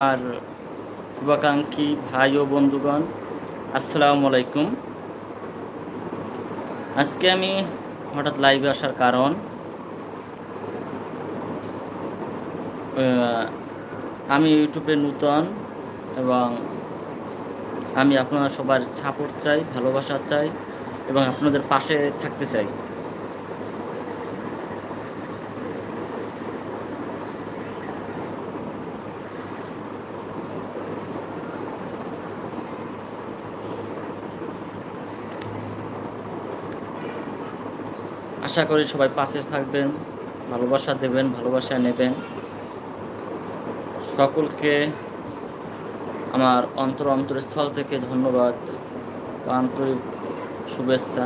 আর শুভাকাঙ্ক্ষী ভাই ও বন্ধুগণ, আসসালামু আলাইকুম। আজকে আমি হঠাৎ লাইভে আসার কারণ, আমি ইউটিউবে নূতন এবং আমি আপনারা সবার সাপোর্ট চাই, ভালোবাসা চাই এবং আপনাদের পাশে থাকতে চাই। আশা করি সবাই পাশে থাকবেন, ভালোবাসা দেবেন, ভালোবাসা নেবেন। সকলকে আমার অন্তরস্থল থেকে ধন্যবাদ ও আন্তরিক শুভেচ্ছা।